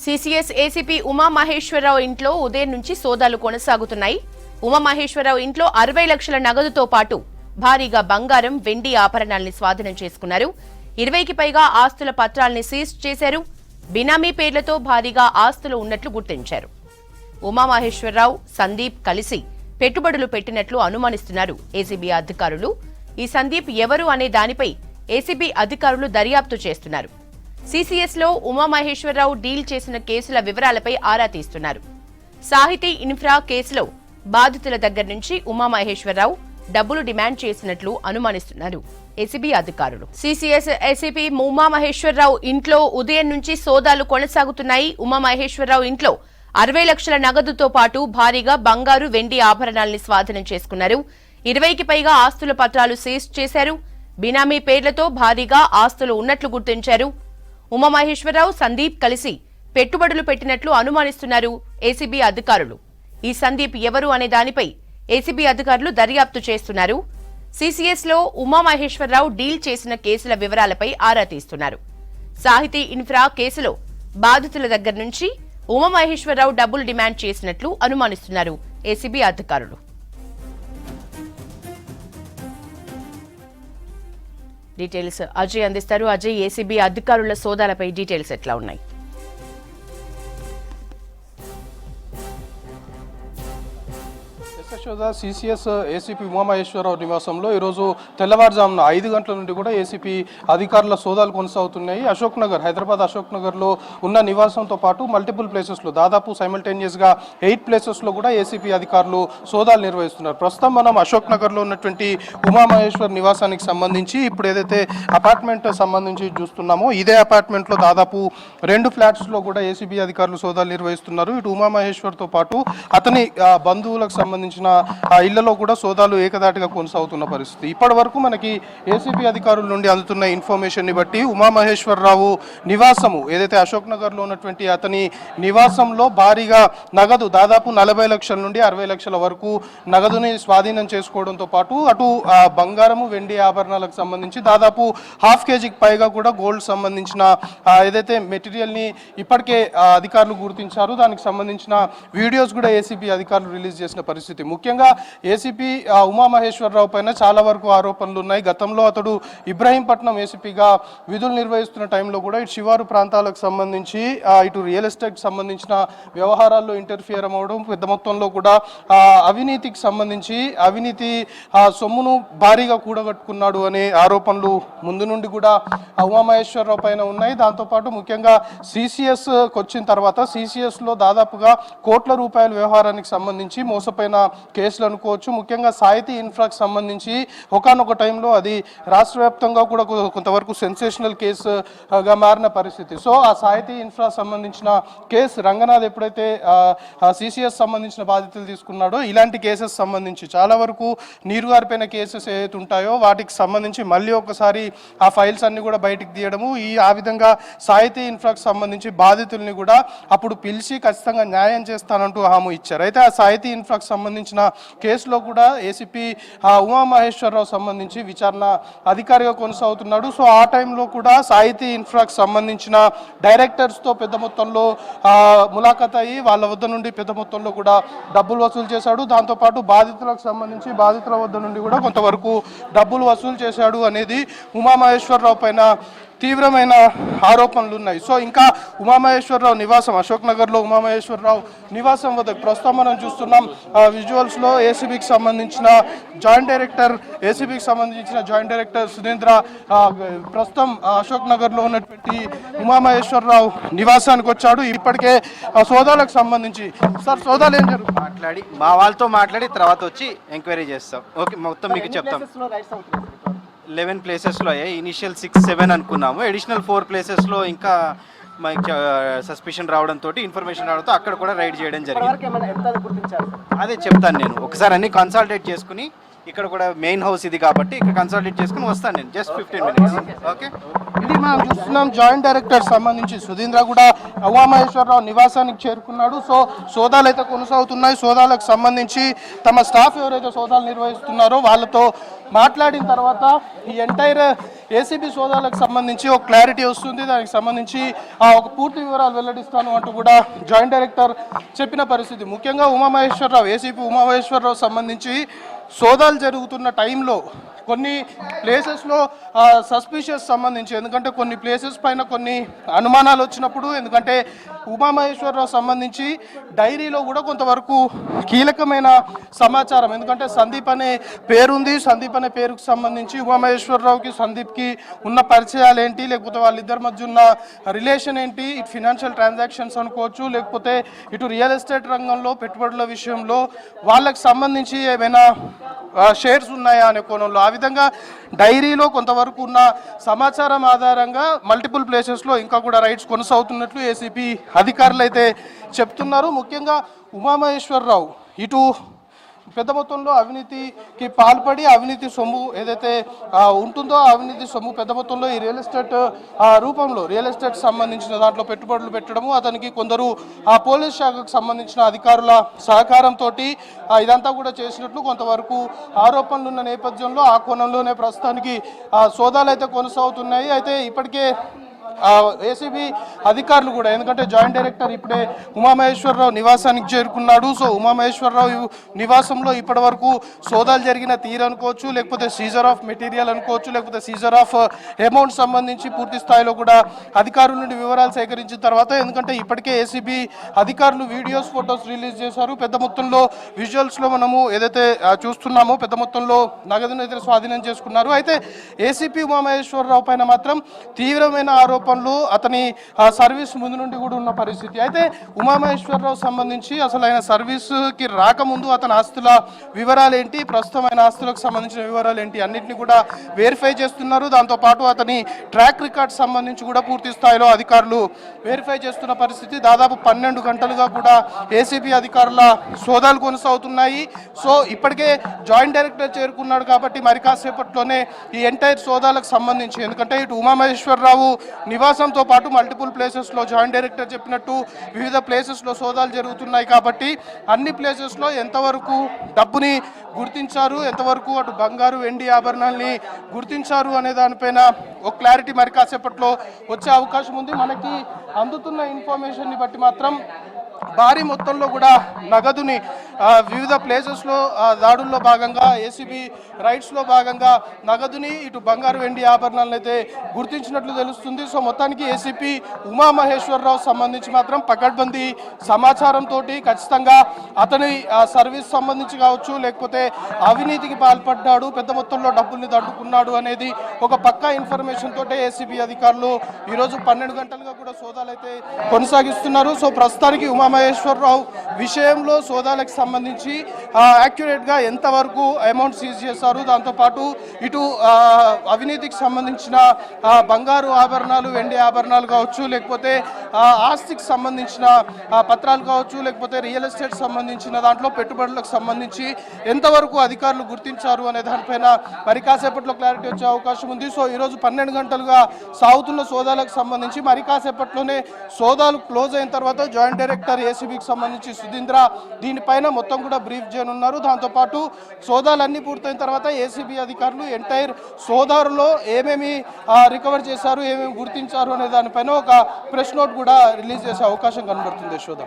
CCS ACP Umamaheswararao ఇంట్లో ఉదయం నుంచి సోదాలు కొనసాగుతున్నాయి. ఉమామహేశ్వరరావు ఇంట్లో 60 లక్షల నగదుతో పాటు భారీగా బంగారం, వెండి ఆభరణాల్ని స్వాధీనం చేసుకున్నారు. 20కి పైగా ఆస్తుల పత్రాల్ని సీజ్ చేశారు. బినామీ పేర్లతో భారీగా ఆస్తులు ఉన్నట్లు గుర్తించారు. ఉమామహేశ్వరరావు, సందీప్ కలిసి పెట్టుబడులు పెట్టినట్లు అనుమానిస్తున్నారు ఏసీబీ అధికారులు. ఈ సందీప్ ఎవరు అనే దానిపై ఏసీబీ అధికారులు దర్యాప్తు చేస్తున్నారు. సిసిఎస్ లో ఉమామహేశ్వరరావు డీల్ చేసిన కేసుల వివరాలపై ఆరా తీస్తున్నారు. సాహితీ ఇన్ఫ్రా కేసులో బాధితుల దగ్గర నుంచి ఉమామహేశ్వరరావు డబ్బులు డిమాండ్ చేసినట్లు అనుమానిస్తున్నారు ఏసీబీ అధికారులు. సిసిఎస్ ఏసీపీ ఉమామహేశ్వరరావు ఇంట్లో ఉదయం నుంచి సోదాలు కొనసాగుతున్నాయి. ఉమామహేశ్వరరావు ఇంట్లో 60 లక్షల నగదుతో పాటు భారీగా బంగారు, వెండి ఆభరణాల్ని స్వాధీనం చేసుకున్నారు. 20కి పైగా ఆస్తుల పత్రాలు సీజ్ చేశారు. బినామీ పేర్లతో భారీగా ఆస్తులు ఉన్నట్లు గుర్తించారు. ఉమామహేశ్వరరావు, సందీప్ కలిసి పెట్టుబడులు పెట్టినట్లు అనుమానిస్తున్నారు ఏసీబీ అధికారులు. ఈ సందీప్ ఎవరు అనే దానిపై ఏసీబీ అధికారులు దర్యాప్తు చేస్తున్నారు. సిసిఎస్ లో ఉమామహేశ్వరరావు డీల్ చేసిన కేసుల వివరాలపై ఆరా తీస్తున్నారు. సాహితీ ఇన్ఫ్రా కేసులో బాధితుల దగ్గర నుంచి ఉమామహేశ్వరరావు డబ్బులు డిమాండ్ చేసినట్లు అనుమానిస్తున్నారు ఏసీబీ అధికారులు. డీటెయిల్స్ అజయ్ అందిస్తారు. అజయ్, ఏసీబీ అధికారుల సోదాలపై డీటెయిల్స్ ఎట్లా ఉన్నాయి? సిసిఎస్ ఏసీపీ ఉమామహేశ్వరరావు నివాసంలో ఈరోజు తెల్లవారుజామున 5 గంటల నుండి కూడా ఏసీపీ అధికారుల సోదాలు కొనసాగుతున్నాయి. అశోక్ నగర్, హైదరాబాద్ అశోక్ నగర్లో ఉన్న నివాసంతో పాటు మల్టిపుల్ ప్లేసెస్లో దాదాపు సైమల్టేనియస్గా 8 ప్లేసెస్లో కూడా ఏసీపీ అధికారులు సోదాలు నిర్వహిస్తున్నారు. ప్రస్తుతం మనం అశోక్ నగర్లో ఉన్నటువంటి ఉమామహేశ్వర్ నివాసానికి సంబంధించి ఇప్పుడు ఏదైతే అపార్ట్మెంట్ సంబంధించి చూస్తున్నామో ఇదే అపార్ట్మెంట్లో దాదాపు 2 ఫ్లాట్స్లో కూడా ఏసీబీ అధికారులు సోదాలు నిర్వహిస్తున్నారు. ఇటు ఉమామహేశ్వర్తో పాటు అతని బంధువులకు సంబంధించిన ఇళ్లలో కూడా సోదాలు ఏకదాటిగా కొనసాగుతున్న పరిస్థితి. ఇప్పటి వరకు మనకి ఏసీబీ అధికారుల నుండి అందుతున్న ఇన్ఫర్మేషన్ ని బట్టి ఉమామహేశ్వరరావు నివాసము ఏదైతే అశోక్ నగర్ లో ఉన్నటువంటి అతని నివాసంలో భారీగా నగదు దాదాపు 40 లక్షల నుండి 60 లక్షల వరకు నగదుని స్వాధీనం చేసుకోవడంతో పాటు అటు బంగారము, వెండి ఆభరణాలకు సంబంధించి దాదాపు 1/2 కేజీకి పైగా కూడా గోల్డ్ సంబంధించిన ఏదైతే మెటీరియల్ ని ఇప్పటికే అధికారులు గుర్తించారు. దానికి సంబంధించిన వీడియోస్ కూడా ఏసీబీ అధికారులు రిలీజ్ చేసిన పరిస్థితి. ముఖ్యంగా ఏసీపీ ఉమామహేశ్వరరావు పైన చాలా వరకు ఆరోపణలు ఉన్నాయి. గతంలో అతడు ఇబ్రహీంపట్నం ఏసీపీగా విధులు నిర్వహిస్తున్న టైంలో కూడా ఇటు శివారు ప్రాంతాలకు సంబంధించి ఇటు రియల్ ఎస్టేట్ సంబంధించిన వ్యవహారాల్లో ఇంటర్ఫియర్ అవ్వడం, పెద్ద మొత్తంలో కూడా అవినీతికి సంబంధించి అవినీతి సొమ్మును భారీగా కూడగట్టుకున్నాడు అనే ఆరోపణలు ముందు నుండి కూడా ఉమామహేశ్వరరావు పైన ఉన్నాయి. దాంతోపాటు ముఖ్యంగా సిసిఎస్కి వచ్చిన తర్వాత సిసిఎస్లో దాదాపుగా కోట్ల రూపాయల వ్యవహారానికి సంబంధించి మోసపోయిన కేసులు అనుకోవచ్చు. ముఖ్యంగా సాహితీ ఇన్ఫ్రాకి సంబంధించి ఒకానొక టైంలో అది రాష్ట్ర వ్యాప్తంగా కూడా కొంతవరకు సెన్సేషనల్ కేసుగా మారిన పరిస్థితి. సో ఆ సాహితీ ఇన్ఫ్రా సంబంధించిన కేసు రంగనాథ్ ఎప్పుడైతే సిసిఎస్ సంబంధించిన బాధ్యతలు తీసుకున్నాడో ఇలాంటి కేసెస్ సంబంధించి చాలా వరకు నీరుగారిపోయిన కేసెస్ ఏదైతే ఉంటాయో వాటికి సంబంధించి మళ్ళీ ఒకసారి ఆ ఫైల్స్ అన్ని కూడా బయటికి తీయడము, ఆ విధంగా సాహితీ ఇన్ఫ్రాకి సంబంధించి బాధితుల్ని కూడా అప్పుడు పిలిచి ఖచ్చితంగా న్యాయం చేస్తానంటూ హామీ ఇచ్చారు. అయితే ఆ సాహితీ ఇన్ఫ్రాకి సంబంధించిన కేసులో కూడా ఏసీపీ ఉమామహేశ్వరరావు సంబంధించి విచారణ అధికారిగా కొనసాగుతున్నాడు. సో ఆ టైంలో కూడా సాహితీ ఇన్ఫ్రాకి సంబంధించిన డైరెక్టర్స్తో పెద్ద మొత్తంలో ములాఖాత్ అయ్యి వాళ్ళ వద్ద నుండి పెద్ద మొత్తంలో కూడా డబ్బులు వసూలు చేశాడు. దాంతోపాటు బాధితులకు సంబంధించి బాధితుల వద్ద నుండి కూడా కొంతవరకు డబ్బులు వసూలు చేశాడు అనేది ఉమామహేశ్వరరావు పైన తీవ్రమైన ఆరోపణలు ఉన్నాయి. సో ఇంకా ఉమామహేశ్వరరావు నివాసం అశోక్ నగర్లో ఉమామహేశ్వరరావు నివాసం వద్ద ప్రస్తుతం మనం చూస్తున్నాం విజువల్స్లో ఏసీబీకి సంబంధించిన జాయింట్ డైరెక్టర్ సురేంద్ర ప్రస్తుతం అశోక్ నగర్లో ఉన్నటువంటి ఉమామహేశ్వరరావు నివాసానికి వచ్చాడు. ఇప్పటికే సోదాలకు సంబంధించి సార్ సోదాలు ఏం జరుగుతుంది మా వాళ్ళతో మాట్లాడి తర్వాత వచ్చి ఎంక్వైరీ చేస్తాం. ఓకే, మొత్తం మీకు చెప్తాం. 11 ప్లేసెస్లో అయ్యాయి. ఇనిషియల్ 6-7 అనుకున్నాము. అడిషనల్ 4 ప్లేసెస్లో ఇంకా మనకి సస్పిషన్ రావడంతో ఇన్ఫర్మేషన్ రావడంతో అక్కడ కూడా రైడ్ చేయడం జరిగింది. అదే చెప్తాను నేను. ఒకసారి అన్ని కన్సల్టేట్ చేసుకుని ఇక్కడ కూడా మెయిన్ హౌస్ ఇది కాబట్టి ఇక్కడ కన్సల్టేట్ చేసుకుని వస్తాను నేను. Just 15 minutes. ఓకే. ఆల్రెడీ మనం చూస్తున్నాం జాయింట్ డైరెక్టర్ సంబంధించి సుధీంద్ర కూడా ఉమామహేశ్వరరావు నివాసానికి చేరుకున్నాడు. సో సోదాలు అయితే కొనసాగుతున్నాయి. సోదాలకు సంబంధించి తమ స్టాఫ్ ఎవరైతే సోదాలు నిర్వహిస్తున్నారో వాళ్ళతో మాట్లాడిన తర్వాత ఈ ఎంటైర్ ఏసీబీ సోదాలకు సంబంధించి ఒక క్లారిటీ వస్తుంది. దానికి సంబంధించి ఒక పూర్తి వివరాలు వెల్లడిస్తాను అంటూ కూడా జాయింట్ డైరెక్టర్ చెప్పిన పరిస్థితి. ముఖ్యంగా ఉమామహేశ్వరరావు ఏసీపీ ఉమామహేశ్వరరావు సంబంధించి సోదాలు జరుగుతున్న టైంలో కొన్ని ప్లేసెస్లో సస్పిషియస్ సంబంధించి, ఎందుకంటే కొన్ని ప్లేసెస్ పైన కొన్ని అనుమానాలు వచ్చినప్పుడు, ఎందుకంటే ఉమామహేశ్వరరావు సంబంధించి డైరీలో కూడా కొంతవరకు కీలకమైన సమాచారం, ఎందుకంటే సందీప్ అనే పేరుంది. సందీప్ అనే పేరుకు సంబంధించి ఉమామహేశ్వరరావుకి సందీప్కి ఉన్న పరిచయాలు ఏంటి, లేకపోతే వాళ్ళిద్దరి మధ్య ఉన్న రిలేషన్ ఏంటి, ఇటు ఫినాన్షియల్ ట్రాన్సాక్షన్స్ అనుకోవచ్చు, లేకపోతే ఇటు రియల్ ఎస్టేట్ రంగంలో పెట్టుబడుల విషయంలో వాళ్ళకి సంబంధించి ఏమైనా షేర్స్ ఉన్నాయా అనే కోణంలో, ఆ విధంగా డైరీలో కొంతవరకు ఉన్న సమాచారం ఆధారంగా మల్టిపుల్ ప్లేసెస్లో ఇంకా కూడా రైడ్స్ కొనసాగుతున్నట్లు ఏసీపీ అధికారులు అయితే చెప్తున్నారు. ముఖ్యంగా ఉమామహేశ్వరరావు ఇటు పెద్ద మొత్తంలో అవినీతికి పాల్పడి అవినీతి సొమ్ము ఏదైతే ఉంటుందో అవినీతి సొమ్ము పెద్ద మొత్తంలో ఈ రియల్ ఎస్టేట్ రూపంలో రియల్ ఎస్టేట్ సంబంధించిన దాంట్లో పెట్టుబడులు పెట్టడము, అతనికి కొందరు ఆ పోలీస్ శాఖకు సంబంధించిన అధికారుల సహకారంతో ఇదంతా కూడా చేసినట్లు కొంతవరకు ఆరోపణలు ఉన్న నేపథ్యంలో ఆ కోణంలోనే ప్రస్తుతానికి సోదాలు అయితే కొనసాగుతున్నాయి. అయితే ఇప్పటికే ఏసీబీ అధికారులు కూడా, ఎందుకంటే జాయింట్ డైరెక్టర్ ఇప్పుడే ఉమామహేశ్వరరావు నివాసానికి చేరుకున్నాడు. సో ఉమామహేశ్వరరావు నివాసంలో ఇప్పటి వరకు సోదాలు జరిగిన తీరు అనుకోవచ్చు, లేకపోతే సీజర్ ఆఫ్ మెటీరియల్ అనుకోవచ్చు, లేకపోతే సీజర్ ఆఫ్ అమౌంట్ సంబంధించి పూర్తి స్థాయిలో కూడా అధికారుల నుండి వివరాలు సేకరించిన తర్వాత, ఎందుకంటే ఇప్పటికే ఏసీబీ అధికారులు వీడియోస్ ఫొటోస్ రిలీజ్ చేశారు. పెద్ద మొత్తంలో విజువల్స్లో మనము ఏదైతే చూస్తున్నామో పెద్ద మొత్తంలో నగదును అయితే స్వాధీనం చేసుకున్నారు. అయితే ఏసీపీ ఉమామహేశ్వరరావు పైన మాత్రం తీవ్రమైన ఆరోపణలు, అతని సర్వీస్ ముందు నుండి కూడా ఉన్న పరిస్థితి. అయితే ఉమామహేశ్వరరావు సంబంధించి అసలు ఆయన సర్వీస్కి రాకముందు అతని ఆస్తుల వివరాలు ఏంటి, ప్రస్తుతం ఆయన ఆస్తులకు సంబంధించిన వివరాలు ఏంటి, అన్నింటినీ కూడా వెరిఫై చేస్తున్నారు. దాంతోపాటు అతని ట్రాక్ రికార్డ్ సంబంధించి కూడా పూర్తి స్థాయిలో అధికారులు వెరిఫై చేస్తున్న పరిస్థితి. దాదాపు 12 గంటలుగా కూడా ఏసీబీ అధికారుల సోదాలు కొనసాగుతున్నాయి. సో ఇప్పటికే జాయింట్ డైరెక్టర్ చేరుకున్నాడు కాబట్టి మరి కాసేపట్లోనే ఈ ఎంటైర్ సోదాలకు సంబంధించి, ఎందుకంటే ఇటు ఉమామహేశ్వరరావు నివాసంతో పాటు మల్టిపుల్ ప్లేసెస్లో జాయింట్ డైరెక్టర్ చెప్పినట్టు వివిధ ప్లేసెస్లో సోదాలు జరుగుతున్నాయి కాబట్టి అన్ని ప్లేసెస్లో ఎంతవరకు డబ్బుని గుర్తించారు, ఎంతవరకు అటు బంగారు వెండి ఆభరణాలని గుర్తించారు అనే దానిపైన ఒక క్లారిటీ మరి కాసేపట్లో వచ్చే అవకాశం ఉంది. మనకి అందుతున్న ఇన్ఫర్మేషన్ని బట్టి మాత్రం భారీ మొత్తంలో కూడా నగదుని వివిధ ప్లేసెస్లో దాడుల్లో భాగంగా ఏసీబీ రైడ్స్లో భాగంగా నగదుని ఇటు బంగారు వెండి ఆభరణాలను అయితే గుర్తించినట్లు తెలుస్తుంది. సో మొత్తానికి ఏసీపీ ఉమామహేశ్వరరావు సంబంధించి మాత్రం పకడ్బందీ సమాచారంతో ఖచ్చితంగా అతని సర్వీస్ సంబంధించి కావచ్చు, లేకపోతే అవినీతికి పాల్పడ్డాడు, పెద్ద మొత్తంలో డబ్బుల్ని దండుకున్నాడు అనేది ఒక పక్కా ఇన్ఫర్మేషన్ తోటే ఏసీబీ అధికారులు ఈరోజు 12 గంటలుగా కూడా సోదాలు అయితే కొనసాగిస్తున్నారు. సో ప్రస్తుతానికి ఉమామహేశ్వరరావు విషయంలో సోదాలకు సంబంధించి యాక్యురేట్గా ఎంతవరకు అమౌంట్ సీజ్ చేశారు, దాంతోపాటు ఇటు అవినీతికి సంబంధించిన బంగారు ఆభరణాలు వెండి ఆభరణాలు కావచ్చు, లేకపోతే ఆస్తికి సంబంధించిన పత్రాలు కావచ్చు, లేకపోతే రియల్ ఎస్టేట్ సంబంధించిన దాంట్లో పెట్టుబడులకు సంబంధించి ఎంతవరకు అధికారులు గుర్తించారు అనే దానిపైన మరి కాసేపట్లో క్లారిటీ వచ్చే అవకాశం ఉంది. సో ఈరోజు 12 గంటలుగా సాగుతున్న సోదాలకు సంబంధించి మరి కాసేపట్లోనే సోదాలు క్లోజ్ అయిన తర్వాత జాయింట్ డైరెక్టర్ ఏసీబీకి సంబంధించి సుధీంద్ర దీనిపైన మొత్తం కూడా బ్రీఫ్ చేయనున్నారు. దాంతోపాటు సోదాలన్నీ పూర్తయిన తర్వాత ఏసీబీ అధికారులు ఎంటైర్ సోదారులో ఏమేమి రికవర్ చేశారు, ఏమేమి గుర్తించారు అనే దానిపైన ఒక ప్రెస్ నోట్ కూడా రిలీజ్ చేసే అవకాశం కనబడుతుంది. యశోద.